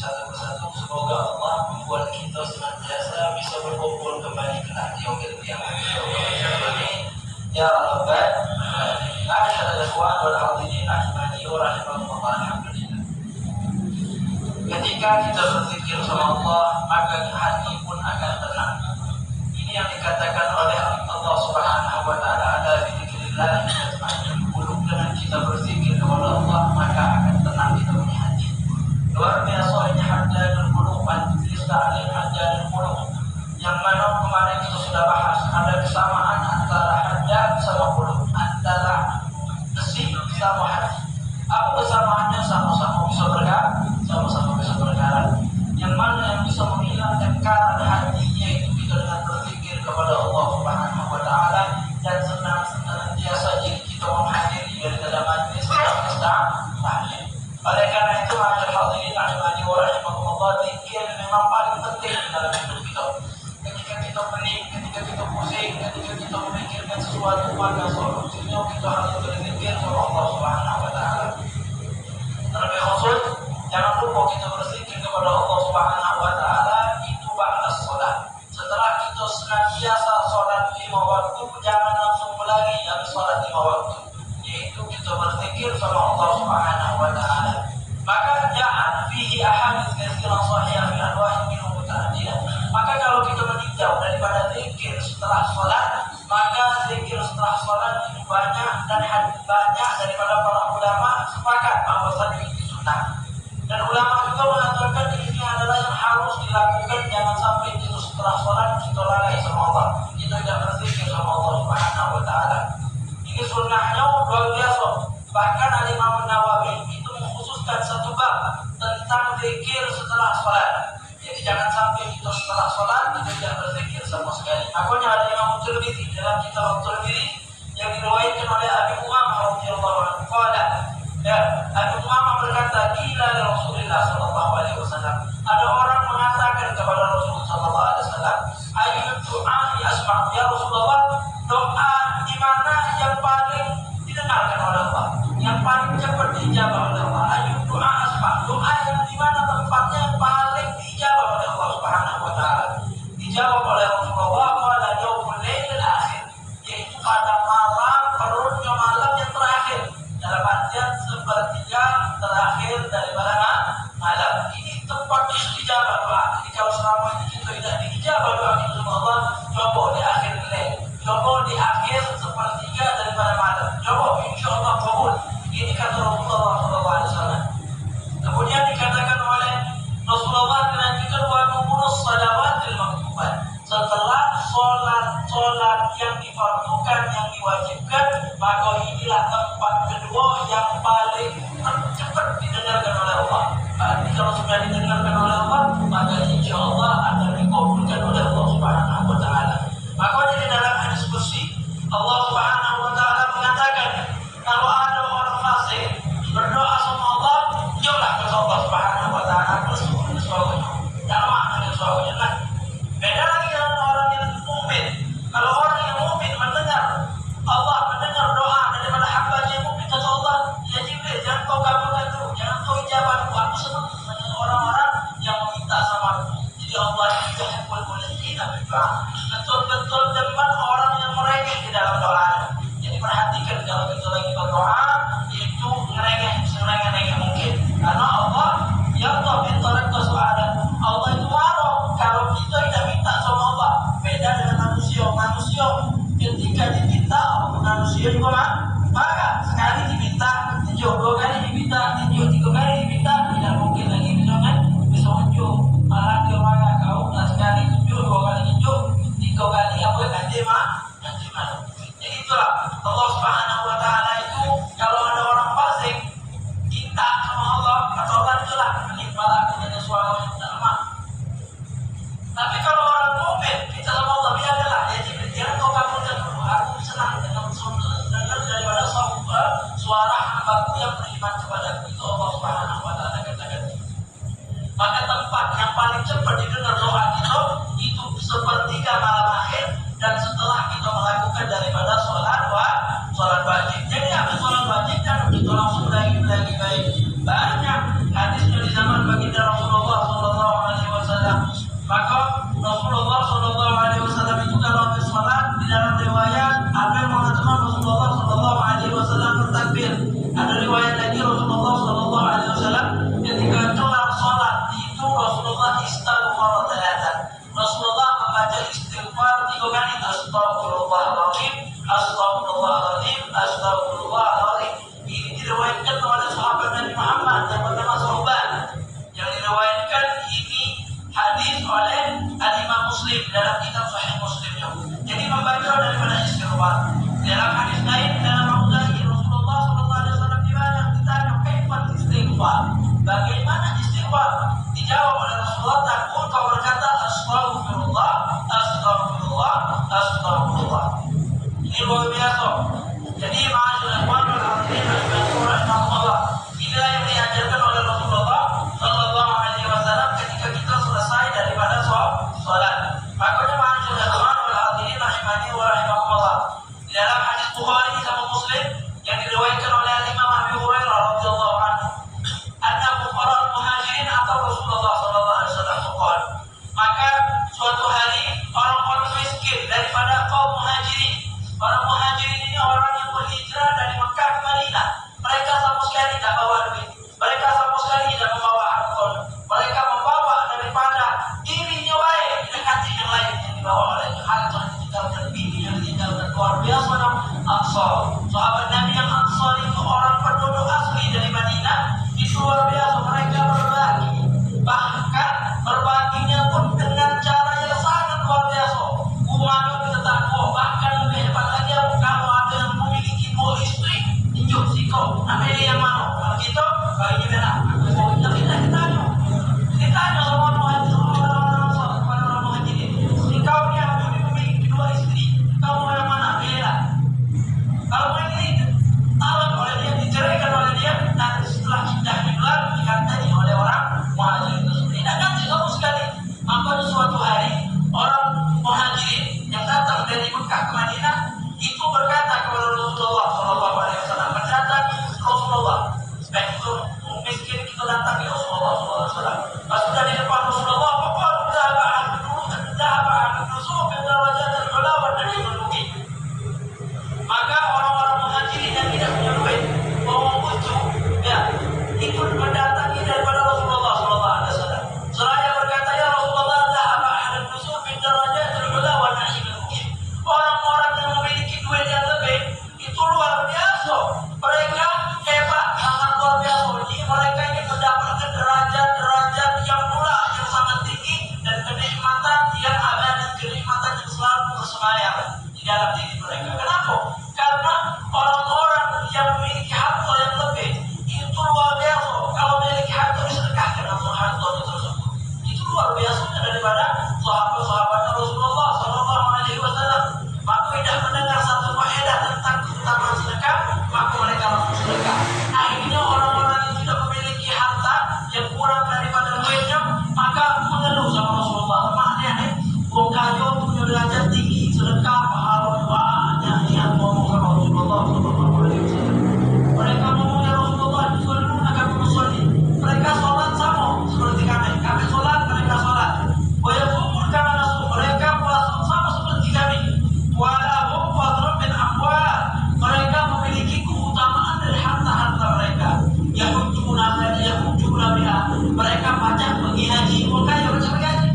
satu persatu. Semoga Allah membuat kita senantiasa bisa berkumpul kembali kelak di yaumil qiyamah. Amin. Ya Rabbal Alamin. Ma'asyiral ikhwan wal hadirin rahimani wa rahimakumullah. Alhamdulillah. Ketika kita berzikir sama Allah, maka hati pun akan tenang. Ini yang dikatakan oleh Allah Subhanahu wa taala, ada dzikrillah tatma'innul qulub. Dengan kita berzikir kepada Allah, maka akan tenang kita punya hati. Luar biasa ini haddanul qulub, al-istilahil haddanul qulub. Yang mana kemarin kita sudah bahas, ada kesamaan antara haddan sama qulub, antara besi sama hati. Apa kesamaannya? Sama-sama bisa bergerak, sama-sama bisa bergerak. Yang mana yang bisa menghilangkan karat hatinya itu kita dengan berzikir kepada Allah Subhanahu wa taala dan senantiasa diri kita menghadiri dari dalam majlis taklim. Oleh karena itu, ma'asyiral hadirin rahimani wa rahimakumullah, zikir memang paling penting dalam hidup kita. Ketika kita pening, ketika kita pusing, ketika kita memikirkan sesuatu, maka solusinya kita harus berzikir kepada Allah Subhanahu wa taala. Terlebih khusus, jangan lupa kita berzikir kepada Allah Subhanahu wa taala itu ba'da salat. Setelah kita senantiasa salat 5 waktu, jangan langsung lari habis salat 5 waktu. Yaitu kita berzikir sama Allah Subhanahu wa taala. Maka ja'at fihi ahadits katsiran sahihah fi anwa'in minhu muta'addidah. Maka kalau kita meninjau daripada zikir setelah salat, maka zikir setelah salat itu banyak dan hadis banyak daripada para ulama sepakat bahwasanya ini sunnah. Dan ulama juga mengatakan ini adalah yang harus dilakukan, jangan sampai itu setelah salat kita lalai sama Allah, kita tidak berzikir sama Allah Subhanahu wa taala. Ini sunnahnya luar biasa. Bahkan Imam Nawawi itu mengkhususkan satu bab tentang zikir setelah salat. Jadi jangan sampai kita setelah salat kita tidak berzikir sama sekali. Makanya ada Imam Tirmidzi dalam kitab Tirmidzi yang diriwayatkan oleh Abi Umamah radhiyallahu anhu qala, ya, Abi Umamah berkata, qila li Rasulillah sallallahu alaihi wasallam, ada orang mengatakan kepada Rasul sallallahu alaihi wasallam, ayyud du'a asma' ya Rasulullah, doa di mana yang paling didengarkan oleh Allah, yang paling cepat dijawab oleh Allah? Ayyud du'a asma', doa yang di mana tempatnya yang paling dijawab oleh Allah Subhanahu wa taala. Dijawab oleh Rasulullah pada yaumul lailil akhir, yaitu pada malam, perutnya malam yang terakhir, dalam artian sepertiga terakhir daripada malam. Ini tempat istijabah doa. Jadi kalau selama ini kita tidak dijabah doa kita sama Allah, coba di akhir lail, coba di akhir sepertiga daripada malam, coba insyaallah kabul. Ini kata Rasulullah SAW. Kemudian dikatakan oleh Rasulullah dilanjutkan wa numus salawatil maktubat. Setelah sholat yang difardukan, yang diwajibkan, maka inilah tempat kedua yang paling cepat didengarkan oleh Allah. Berarti kalau sudah didengarkan oleh Allah, maka insya Allah akan dikabulkan oleh Allah Subhanahu wa taala. Maka di dalam hadis qudsi Allah Subhanahu wa taala mengatakan, kalau ada orang fasik berdoa sama Allah, jauhlah ke Allah Subhanahu wa taala bersuara. Dalam makna suaranya lah. Beda lagi dengan orang yang mukmin. Kalau orang yang mukmin mendengar Allah mendengar doa daripada hamba-Nya yang mukmin, kata Allah, ya Jibril, jangan kau kabulkan dulu, jangan kau ijabah dulu. Aku senang dengan orang-orang yang meminta sama aku. Jadi Allah itu hakul muliina berdoa. Betul-betul depan orang yang merengek di dalam doa. Jadi perhatikan kalau kita lagi berdoa, itu ngerengek serengek mungkin. Karena Allah yang minta soalan, Allah itu marah kalau kita tidak minta sama Allah. Beda dengan manusia. Manusia ketika diminta, manusia juga marah. Sekali diminta, tunjuk, 2 kali diminta, tunjuk, 3 kali diminta, tidak mungkin lagi bisa tunjuk. Malah dia marah, kau sekali tunjuk, 2 kali tunjuk, 3 kali apa nanti malu. Jadi itulah Allah Subhanahu wa taala itu kalau ada orang fasik minta sama Allah, kata Allah itulah malah dengan suara yang tak lemah. Tapi kalau orang mukmin kita sama Allah, biarlah ya Jibril, jangan kau kabulkan dulu. Aku senang dengan dengar daripada suara hambaku yang beriman kepada itu. Allah Subhanahu wa taala katakan. Maka tempat yang paling cepat didengar doa kita itu sepertiga malam akhir dan setelah kita melakukan daripada sholat wajib. Jadi habis sholat wajib kan kita langsung lagi baik. Banyak hadisnya di zaman baginda Rasulullah wasallam. Pas sudah di depan Rasulullah, faqalu dhahaba ahlun nusuk bil darajat al-ula wa naimul muqim. Maka orang-orang muhajirin yang tidak punya duit mau bucu, ya, ikut mendatangi daripada Rasulullah sallallahu alaihi wasallam. Seraya berkata, ya Rasulullah, dhahaba ahlun nusuk bil darajat al-ula wa naimul muqim. Orang-orang yang memiliki duit yang lebih itu luar biasa. Mereka hebat, sangat luar biasa. Jadi mereka ini mendapatkan derajat-derajat yang pula yang sangat tinggi dan kenikmatan yang ada dan kenikmatan yang selalu bersemayam di dalam diri mereka. Kenapa? Karena orang-orang yang memiliki harta yang lebih itu luar biasa. Kalau memiliki harta disedekahkan langsung harta itu tersebut. Itu luar biasa daripada sahabat-sahabat Rasulullah Sallallahu Alaihi Wasallam. Maka tidak mendengar satu faedah tentang keutamaan sedekah, maka mereka langsung sedekah. Akhirnya orang-orang yang tidak memiliki harta yang kurang daripada duitnya, maka mengeluh sama Rasulullah. Maknanya nih, wong kaya punya derajat tinggi, sedekah, pahala, doanya yang ngomong sama Rasulullah Sallallahu Alaihi Wasallam. Mereka ngomong, ya Rasulullah, disuruh kami bersolat. Mereka sholat sama seperti kami. Kami sholat, mereka sholat. Wayasumur kami nasum. Mereka puasa sama seperti kami. Walahum fadlun min amwal. Mereka memiliki keutamaan dari harta-harta mereka. Yahujuna biha. Mereka pajak pergi haji. Orang kaya pajak pergi haji.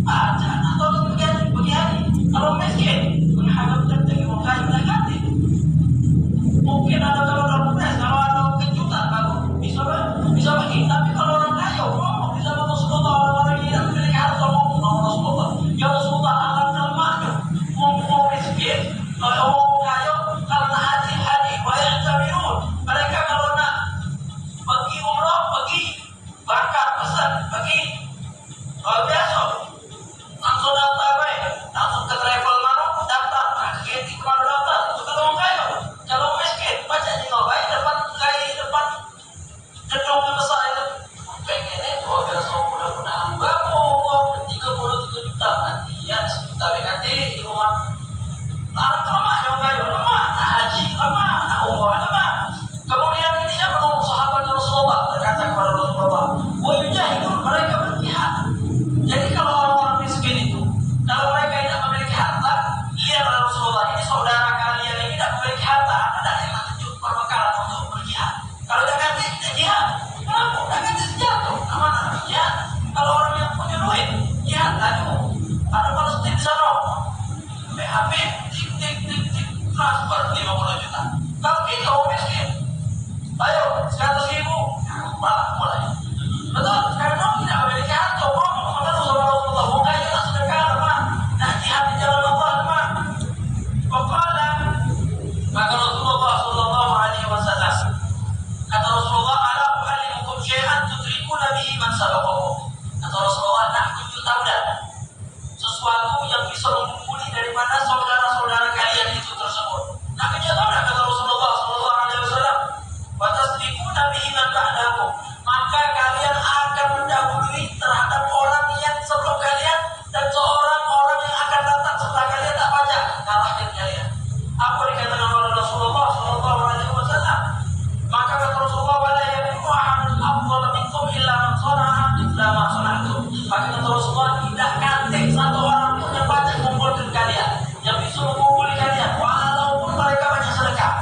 Pajak atau pergi haji. Kalau miskin, menghadap tertinggi orang kaya mereka ganti. Mungkin ada kalau surprise, kalau ada kejutan baru bisa bagi. Tapi kalau orang kaya, bisa Rasulullah, orang-orang yang tidak memiliki harta ngomong sama Rasulullah. Ya Rasulullah, alam namanya. Ngomong miskin, orang kaya karena haji, banyak tamirun. Mereka kalau nak pergi umrah, pergi bakar pesan, pergi biasa langsung daftar baik, langsung ke travel mana daftar, ke ketik mana daftar. Itu kalau orang kaya. Kalau miskin, baca tinggal baik depan kaya, depan gedung yang besar itu. Pengennya itu biasa mudah-mudahan bagus 33 juta nanti ya, 10 juta nanti di rumah. Lama yang kaya, lama haji, lama umrah, lama. Kemudian ini yang menurut sahabat Rasulullah berkata kepada Rasulullah, wajahidun, mereka berjihad. Jadi kalau orang-orang miskin itu, kalau mereka tidak memiliki harta, lihat Rasulullah, ini saudara kalian yang tidak memiliki harta, ada yang tunjuk perbekalan untuk berjihad. Kalau tidak jihad, kenapa? Tidak ganti senjata, aman jihad. Kalau orang yang punya duit, jihad, aduh, ada Palestina di sana. PHP, tik, transfer 50 juta. Kalau kita orang miskin, ayo 100.000, mulai. Betul, karena tidak memiliki harta, mengeluh sama Rasulullah, bukan kita sedekah, teman. Nah, jihad di jalan Allah, teman. Pokoknya, maka Rasulullah Sallallahu Alaihi Wasallam kata Rasulullah, ala u'allimukum syai'an tudrikuna bihi man sabaqakum. Kata Rasulullah, nak tunjuk tahu dah sesuatu yang bisa mengumpuli daripada saudara-saudara kalian itu tersebut. Nak tunjuk tahu dah, kata Rasulullah Sallallahu Alaihi Wasallam, wa tasdiquna bihi man ba'dakum. Maka kalian akan mendahului terhadap orang yang sebelum kalian dan seorang-orang yang akan datang setelah kalian tak baca, kalahkan kalian. Apa dikatakan oleh Rasulullah Sallallahu Alaihi Wasallam? Maka kata Rasulullah, wala yabiqu ahadun afdal minkum illa man sana'a mithla ma sana'tum. Maka kata Rasulullah, tidak kantik satu orang pun yang banyak mengumpulkan kalian, yang bisa mengumpulkan kalian, walaupun mereka banyak sedekah.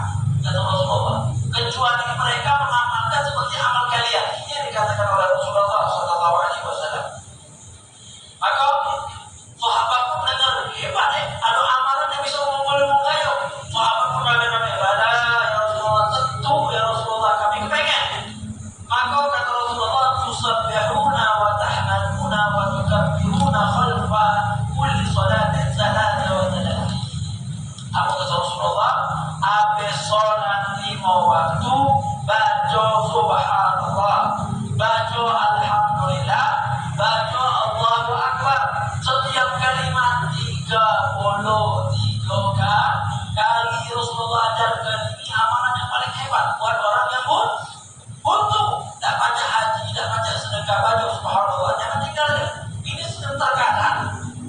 Kata Rasulullah, kecuali mereka mengamalkan seperti amal kalian. Ini yang dikatakan oleh Rasulullah Sallallahu Alaihi Wasallam. Maka sahabat pun mendengar, hebat ada amalan yang bisa mengumpulkan kayu. Sahabat pun mendengar, bala ya Rasulullah, tentu ya Rasulullah, kami kepengen. Maka kata Rasulullah, tusabbihuna wa tahmaduna wa tukabbiruna khalfa kulli salatin salata wa salam. Apa kata Rasulullah? Habis sholat 5 waktu, baca subhanallah, baca alhamdulillah, baca Allahu Akbar. Setiap kalimat 33 kali. Rasulullah ajarkan ini amalan yang paling hebat buat orang yang butuh. Tak baca haji, tak baca sedekah, baca subhanallah, jangan tinggalkan. Ini sebentar keadaan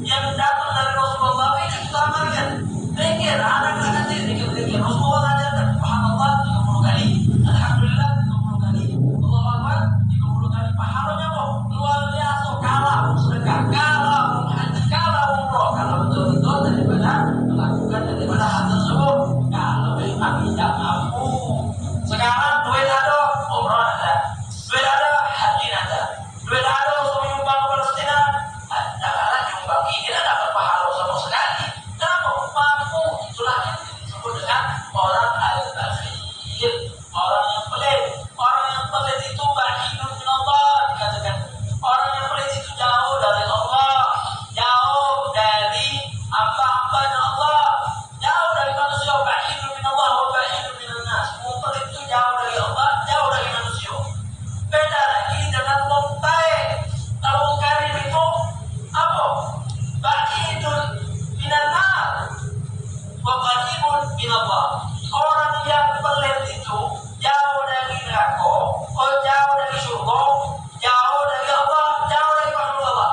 yang datang dari Rasulullah, ini kita amalkan. Zikir, anak-anak nanti zikir. Rasulullah ajarkan subhanallah 30 kali, alhamdulillah 30 kali, Allahu Akbar 30 kali. Pahalanya kok kalau umroh, kalau betul-betul daripada hal tersebut, kalau memang tidak mampu. Sekarang duit ada, umroh ada, duit ada, haji ada, duit ada untuk menyumbang ke Palestina, ada nyumbang ini tidak dapat pahala sama sekali. Kenapa? Mampu, itulah yang disebut dengan orang al-bakhil, orang yang pelit. Orang yang pelit itu bahidun min Allah, dikatakan orang yang pelit itu jauh dari Allah, jauh dari hamba-hambanya Allah, jauh dari manusia. Bahidun min Allah wa bahidun min nas. Pelit itu jauh dari Allah, jauh dari manusia. Beda lagi dengan mungkai. Kalau mungkari itu apa? Bahidun min nas wa qaribun min Allah. Orang yang pelit itu jauh dari neraka, jauh dari surga, jauh dari Allah, jauh dari makhluk Allah.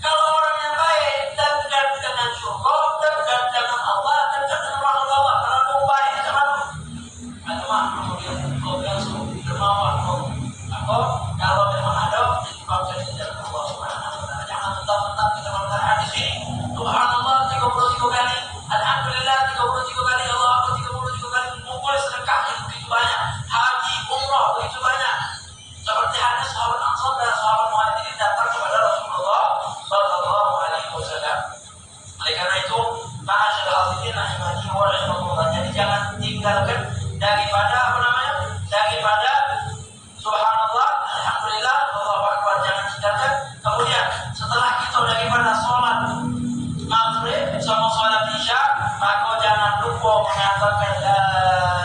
Kalau orang yang baik dekat dengan surga, dekat dengan Allah, dekat dengan makhluk Allah. Kalau orang baik sama ada makhluk yang dermawan. Kalau memang ada dipakai di dalam Allah Subhanahu wa taala. Jangan mentang-mentang kita mengatakan hadis ini. Subhanallah 33 kali, alhamdulillah 33 kali, Allah Akbar 33 kali, mukul sedekah yang begitu banyak, haji, umrah begitu banyak. Seperti hadis sahabat Ansar dan sahabat Muhajirin datang kepada Rasulullah sallallahu alaihi wasallam. Oleh karena itu, ma'asyiral hadirin rahimani wa rahimakumullah. Jadi jangan tinggalkan daripada daripada subhanallah, alhamdulillah, Allahu Akbar, jangan tinggalkan. Kemudian setelah itu daripada sholat maghrib sama sholat isya, maka jangan lupa mengatakan la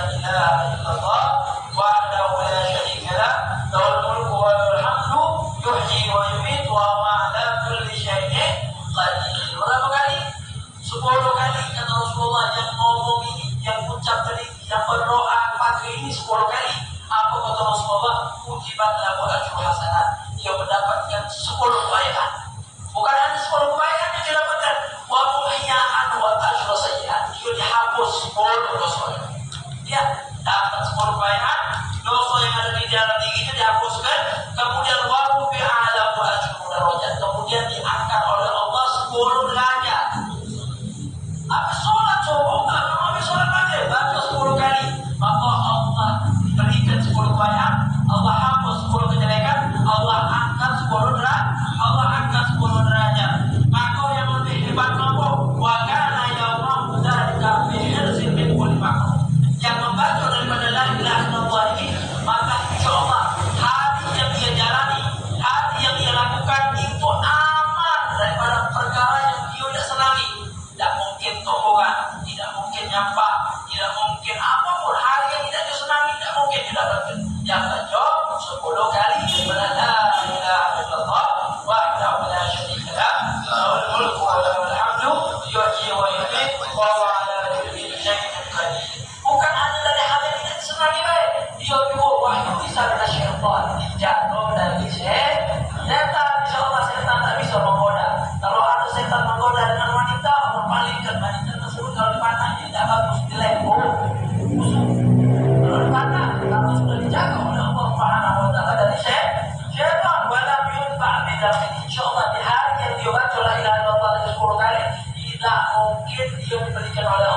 ilaha illallah wahdahu la syarika lah, lahul mulku wa lahul hamdu, yuhyi wa yumiitu wa huwa ala kulli syai'in qadir. Berapa kali? 10 kali kata Rasulullah yang ngomong ini, yang ucap tadi, yang berdoa pakai ini 10 kali. Apa kata Rasulullah? Ujibat lahu ajru hasanat. Dia mendapatkan 10 kebaikan. Bukan hanya 10 kebaikan yang dia dapatkan, wa muhya'an wa ajru sayyi'at. Dia dihapus 10 dosa. Dia dapat 10 kebaikan, dosa yang ada di dalam dirinya dihapuskan, kemudian wa rufi'a lahu ajru darajat. Kemudian diangkat oleh Allah 10 derajat. Habis sholat subuh, kalau habis sholat maghrib, baca 10 kali, maka Allah berikan 10 kebaikan, Allah hapus 10 kejelekan, Allah angkat 10 derajat, Allah angkat 10 derajat. Maka yang lebih hebat mampu, wa kana yawmahu dzalika fi hirzin min kulli makruh. Yang membaca daripada la ilaha illallah ini, maka insyaallah hari yang dia jalani, hari yang dia lakukan itu aman daripada perkara yang dia tidak senangi. Tidak mungkin tokohan, tidak mungkin nyampah, tidak mungkin apapun hari yang tidak disenangi, tidak mungkin didapatkan. Yang terjawab 10 kali daripada la ilaha illallah wahdahu la syarika lah, lahul mulku wa lahul hamdu, yuhyi wa yumiitu wa huwa ala kulli syai'in qadir. Bukan hanya dari hal yang tidak disenangi baik, dia juga wahyu bisa dari syaitan, jatuh dari setan. Insyaallah setan tak bisa menggoda. Kalau ada setan menggoda dengan wanita, Allah palingkan wanita tersebut. Kalau dipandang tidak bagus, jelek, busuk. Kalau dipandang, kalau sudah dijaga oleh Allah Subhanahu wa taala dari syaitan, walam yunfa' bidzalik. Insyaallah di hari yang dia baca la ilaha illallah 10 kali, tidak mungkin dia diberikan oleh